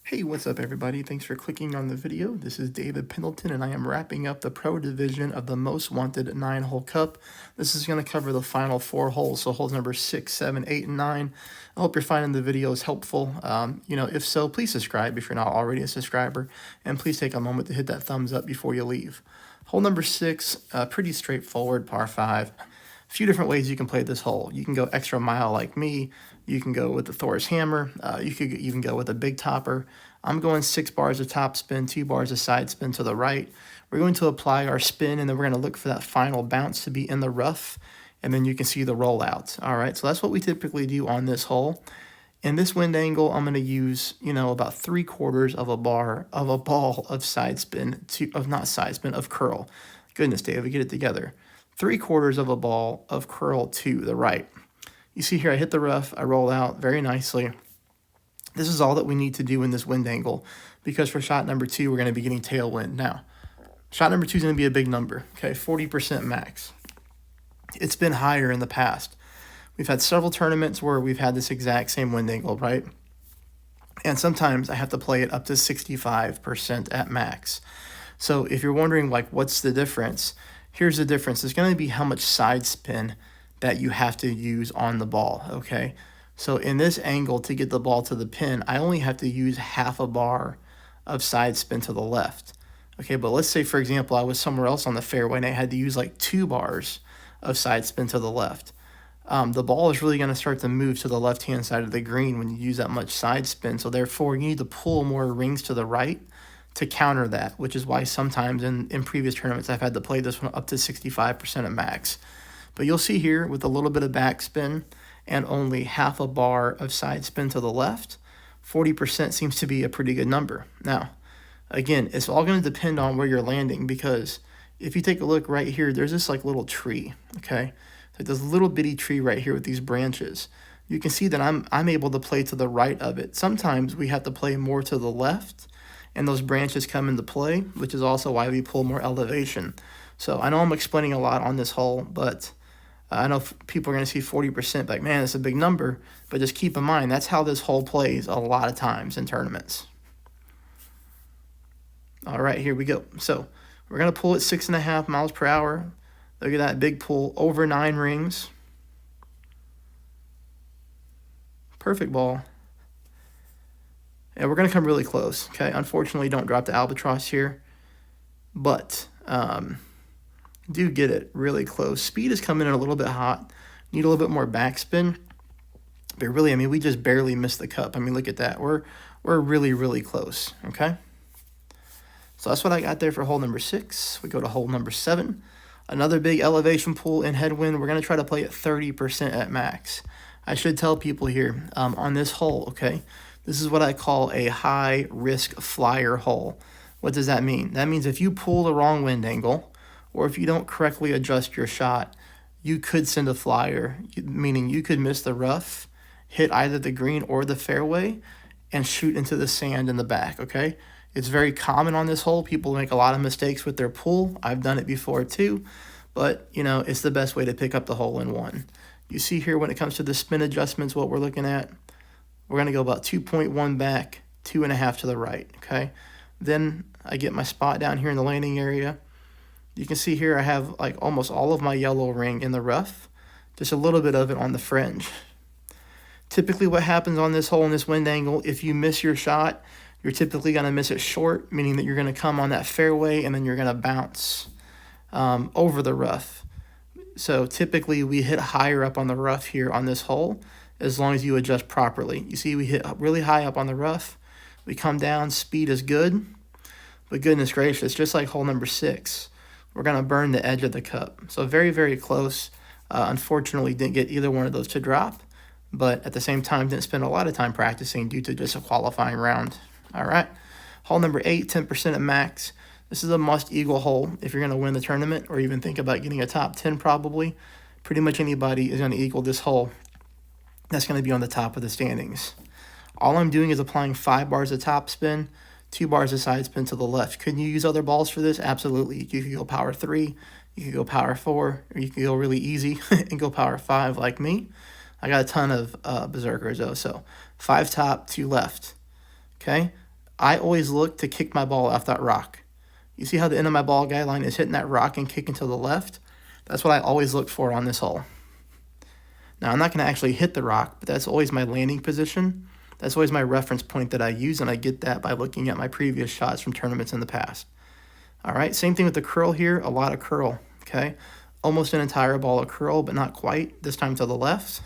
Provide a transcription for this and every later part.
Hey, what's up everybody? Thanks for clicking on the video. This is David Pendleton and I am wrapping up the pro division of the Most Wanted 9-hole cup. This is going to cover the final 4 holes, so holes number 6, 7, 8, and 9. I hope you're finding the videos helpful. If so, please subscribe if you're not already a subscriber, and please take a moment to hit that thumbs up before you leave. Hole number 6, pretty straightforward, par 5. A few different ways you can play this hole. You can go extra mile like me. You can go with the Thor's hammer. You could even go with a big topper. I'm going 6 bars of top spin, 2 bars of side spin to the right. We're going to apply our spin, and then we're going to look for that final bounce to be in the rough, and then you can see the rollout. All right, so that's what we typically do on this hole. In this wind angle, I'm going to use, about 3/4 of a bar of a ball of side spin of curl. Goodness, David, get it together. 3/4 of a ball of curl to the right. You see here, I hit the rough, I roll out very nicely. This is all that we need to do in this wind angle, because for shot number 2, we're going to be getting tailwind. Now, shot number 2 is going to be a big number, okay, 40% max. It's been higher in the past. We've had several tournaments where we've had this exact same wind angle, right? And sometimes I have to play it up to 65% at max. So if you're wondering, what's the difference? Here's the difference. It's going to be how much side spin that you have to use on the ball, okay? So in this angle, to get the ball to the pin, I only have to use half a bar of side spin to the left. Okay, but let's say, for example, I was somewhere else on the fairway and I had to use 2 bars of side spin to the left. The ball is really going to start to move to the left-hand side of the green when you use that much side spin. So therefore, you need to pull more rings to the right to counter that, which is why sometimes in previous tournaments I've had to play this one up to 65% at max. But you'll see here with a little bit of backspin and only half a bar of side spin to the left, 40% seems to be a pretty good number. Now, again, it's all going to depend on where you're landing, because if you take a look right here, there's this little tree, okay? Like this little bitty tree right here with these branches. You can see that I'm able to play to the right of it. Sometimes we have to play more to the left, and those branches come into play, which is also why we pull more elevation. So I know I'm explaining a lot on this hole, but I know people are going to see 40%, like, man, that's a big number. But just keep in mind, that's how this hole plays a lot of times in tournaments. All right, here we go. So we're going to pull at 6.5 miles per hour. Look at that big pull, over 9 rings. Perfect ball. And we're going to come really close, okay? Unfortunately, don't drop the albatross here. But do get it really close. Speed is coming in a little bit hot. Need a little bit more backspin. But really, we just barely missed the cup. Look at that. We're really, really close, okay? So that's what I got there for hole number 6. We go to hole number 7. Another big elevation pull and headwind. We're going to try to play at 30% at max. I should tell people here on this hole, okay, this is what I call a high-risk flyer hole. What does that mean? That means if you pull the wrong wind angle, or if you don't correctly adjust your shot, you could send a flyer, meaning you could miss the rough, hit either the green or the fairway, and shoot into the sand in the back, okay? It's very common on this hole. People make a lot of mistakes with their pull. I've done it before too, but, it's the best way to pick up the hole in one. You see here when it comes to the spin adjustments, what we're looking at, we're going to go about 2.1 back, 2.5 to the right, okay? Then I get my spot down here in the landing area. You can see here I have almost all of my yellow ring in the rough, just a little bit of it on the fringe. Typically what happens on this hole in this wind angle, if you miss your shot, you're typically going to miss it short, meaning that you're going to come on that fairway and then you're going to bounce over the rough. So typically we hit higher up on the rough here on this hole as long as you adjust properly. You see we hit really high up on the rough. We come down, speed is good, but goodness gracious, just like hole number 6, we're going to burn the edge of the cup. So very, very close. Unfortunately, didn't get either one of those to drop, but at the same time, didn't spend a lot of time practicing due to just a qualifying round. All right, hole number 8, 10% at max. This is a must-eagle hole if you're going to win the tournament or even think about getting a top 10 probably. Pretty much anybody is going to eagle this hole. That's going to be on the top of the standings. All I'm doing is applying 5 bars of top spin, 2 bars of side spin to the left. Could you use other balls for this? Absolutely. You could go power 3, you could go power 4, or you could go really easy and go power 5 like me. I got a ton of berserkers though, so 5 top, 2 left. Okay, I always look to kick my ball off that rock. You see how the end of my ball guideline is hitting that rock and kicking to the left? That's what I always look for on this hole. Now, I'm not going to actually hit the rock, but that's always my landing position. That's always my reference point that I use, and I get that by looking at my previous shots from tournaments in the past. All right, same thing with the curl here, a lot of curl, okay? Almost an entire ball of curl, but not quite, this time to the left.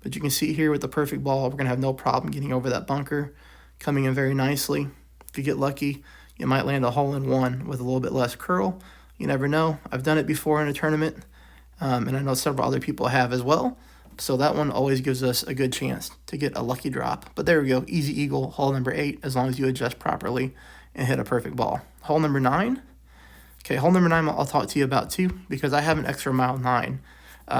But you can see here with the perfect ball, we're going to have no problem getting over that bunker, coming in very nicely. If you get lucky, you might land a hole-in-one with a little bit less curl. You never know. I've done it before in a tournament, and I know several other people have as well. So that one always gives us a good chance to get a lucky drop. But there we go, easy eagle, hole number 8, as long as you adjust properly and hit a perfect ball. Hole number 9. Okay, hole number 9 I'll talk to you about too, because I have an extra mile 9.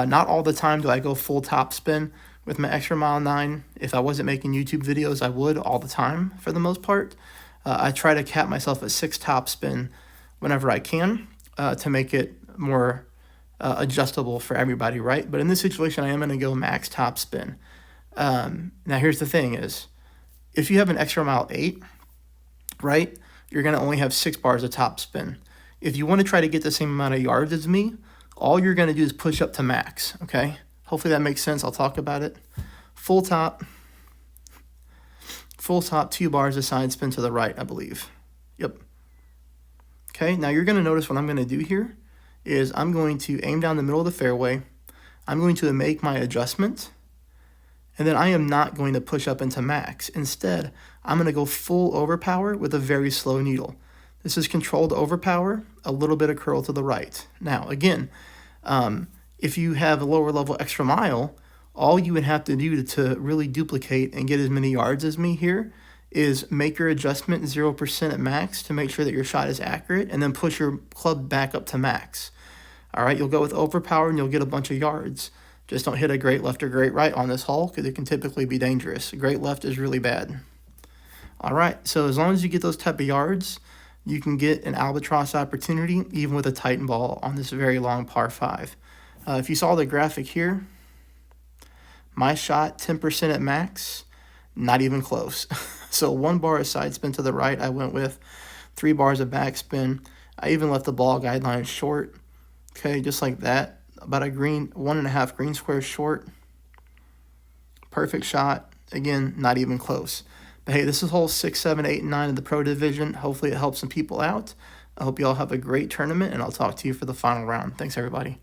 Not all the time do I go full top spin with my extra mile 9. If I wasn't making YouTube videos, I would all the time for the most part. I try to cap myself at 6 top spin whenever I can to make it more adjustable for everybody, right? But in this situation, I am going to go max top spin. Now, here's the thing is, if you have an extra mile 8, right, you're going to only have 6 bars of top spin. If you want to try to get the same amount of yards as me, all you're going to do is push up to max, okay? Hopefully that makes sense. I'll talk about it. Full top, 2 bars of side spin to the right, I believe. Yep. Okay, now you're going to notice what I'm going to do here is I'm going to aim down the middle of the fairway. I'm going to make my adjustment, and then I am not going to push up into max. Instead, I'm going to go full overpower with a very slow needle. This is controlled overpower, a little bit of curl to the right. Now, again, if you have a lower level extra mile, all you would have to do to really duplicate and get as many yards as me here is make your adjustment 0% at max to make sure that your shot is accurate, and then push your club back up to max. All right, you'll go with overpower and you'll get a bunch of yards. Just don't hit a great left or great right on this hole because it can typically be dangerous. A great left is really bad. All right, so as long as you get those type of yards, you can get an albatross opportunity even with a Titan ball on this very long par 5. If you saw the graphic here, my shot 10% at max, not even close. So 1 bar of side spin to the right I went with, 3 bars of backspin. I even left the ball guideline short, okay, just like that. About a 1.5 green squares short. Perfect shot. Again, not even close. But hey, this is hole 6, 7, 8, and 9 of the Pro Division. Hopefully it helps some people out. I hope you all have a great tournament, and I'll talk to you for the final round. Thanks, everybody.